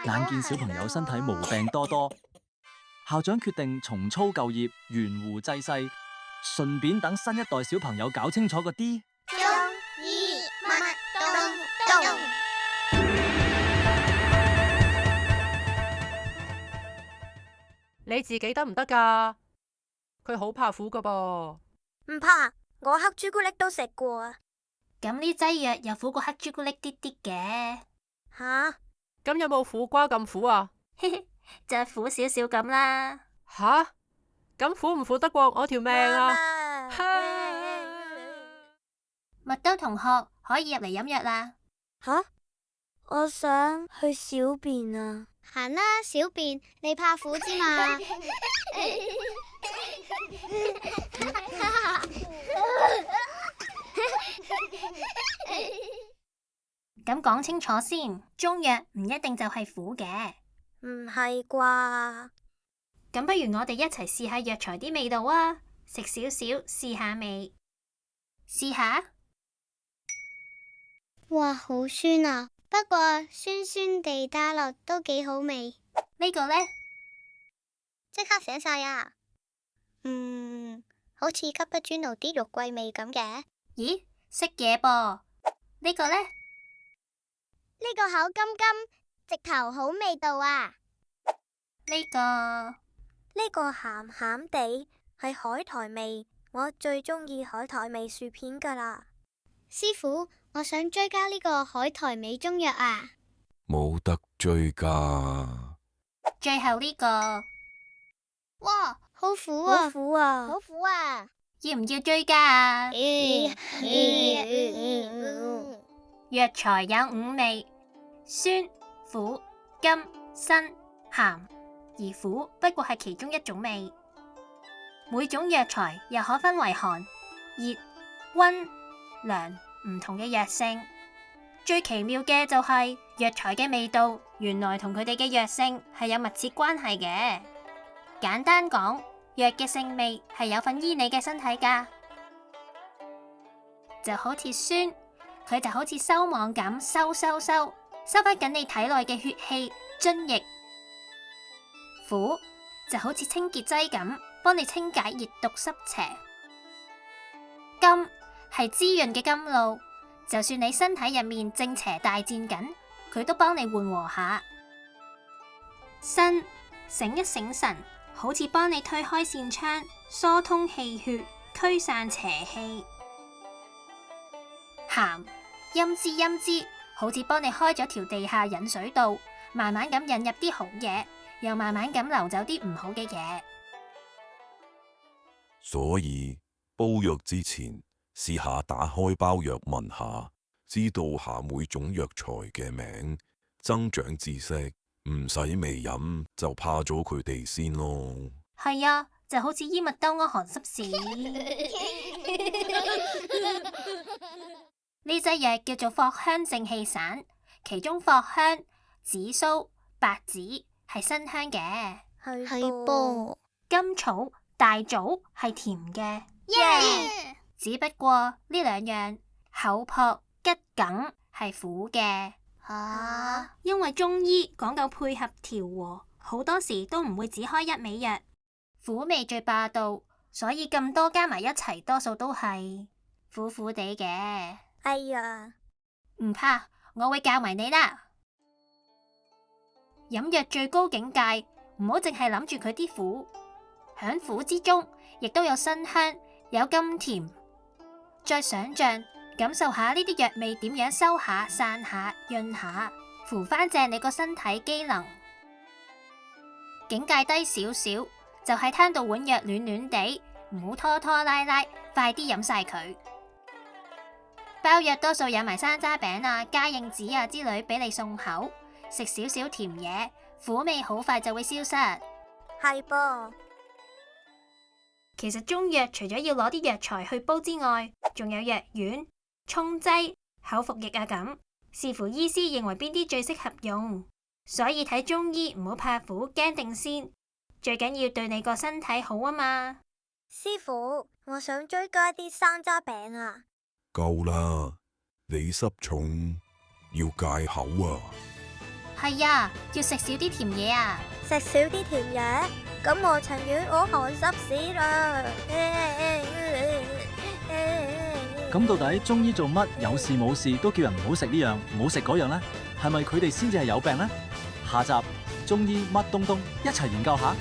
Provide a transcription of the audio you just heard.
眼見小朋友身體毛病多多，校長決定重操舊業，懸壺濟世，順便等新一代小朋友搞清楚個啲。中醫乜東東。你自己得唔得㗎？佢好怕苦㗎噃。唔怕，我黑朱古力都食過啊。咁呢劑藥又苦過黑朱古力啲啲嘅。吓？咁有冇苦瓜咁苦啊？就苦少少咁啦。吓？咁苦唔苦得過我條命啊？麥兜同學可以入嚟飲藥啦。吓？我想去小便啊。行啦，小便，你怕苦之嘛？咁講清楚先，中藥唔一定就係苦嘅。唔係啩？咁不如我哋一齊試下藥材啲味道啊！食少少試下味，試下。哇，好酸啊！不過酸酸地打落都幾好味。呢個呢？即刻醒晒啊！好似吉不專爐啲肉桂味咁嘅。咦，識嘢噃？呢個呢？呢個口金金，直頭好味道啊！呢個鹹鹹地係海苔味，我最中意海苔味薯片噶啦。師傅，我想追加呢個海苔味中藥啊！冇得追加。最後呢個，哇，好苦啊！好苦啊！好苦啊！要唔要追加啊？藥材有5味：酸、苦、甘、辛、鹹，而苦不過係其中一種味。每種藥材又可分為寒、熱、溫、涼唔同嘅藥性。最奇妙嘅就係藥材嘅味道，原來同佢哋嘅藥性係有密切關係嘅。簡單講，藥嘅性味係有份醫你嘅身體㗎。就好似酸，佢就好似收網咁收翻緊你體內嘅血氣津液。苦就好似清潔劑咁，幫你清解熱毒濕邪。甘係滋潤嘅甘露，就算你身體入面正邪大戰緊，佢都幫你緩和下。辛醒一醒神，好似幫你推開扇窗，疏通氣血，驅散邪氣。鹹陰滋，好似幫你開咗條地下引水道，慢慢咁引入啲好嘢，又慢慢咁流走啲唔好嘅嘢。所以煲藥之前，試下打開包藥聞下，知道下每種藥材嘅名，增長知識。唔使未飲就怕咗佢哋先咯。係啊，就好似醫麥兜屙寒濕屎。呢劑藥叫做藿香正氣散，其中藿香、紫蘇、白芷係辛香嘅，係噃。甘草、大棗係甜嘅。耶！只不過呢兩樣厚朴、桔梗係苦嘅。因為中醫講究配合調和，好多時都唔會只開一味藥，苦味最霸道，所以咁多加埋一齊，多數都係苦苦地嘅。哎呀，唔怕，我會教埋你啦。飲藥最高境界，唔好淨係諗住佢啲苦，響苦之中亦都有辛香，有甘甜，再想象。感受下呢啲藥味點樣收下、散下、潤下，扶翻正你個身體機能。境界低少少，就係攤到碗藥暖暖地，唔好拖拖拉拉，快啲飲晒佢。包藥多數有埋山楂餅啊、嘉應子啊之類俾你送口，食少少甜嘢，苦味好快就會消失。係噃。其實中藥除咗要攞啲藥材去煲之外，仲有藥丸、沖劑、口服液啊咁，視乎醫師認為邊啲最適合用。所以睇中醫唔好怕苦，驚定先，最緊要對你個身體好啊嘛。師傅，我想追加啲山楂餅啊。夠啦，你濕重要戒口啊。係啊，要食少啲甜嘢啊。食少啲甜嘢，咁我情願我汗濕屎啦。咁到底中醫做乜有事冇事都叫人唔好食呢樣，唔好食嗰樣呢？係咪佢哋先至係有病呢？下集中醫乜東東一齊研究下。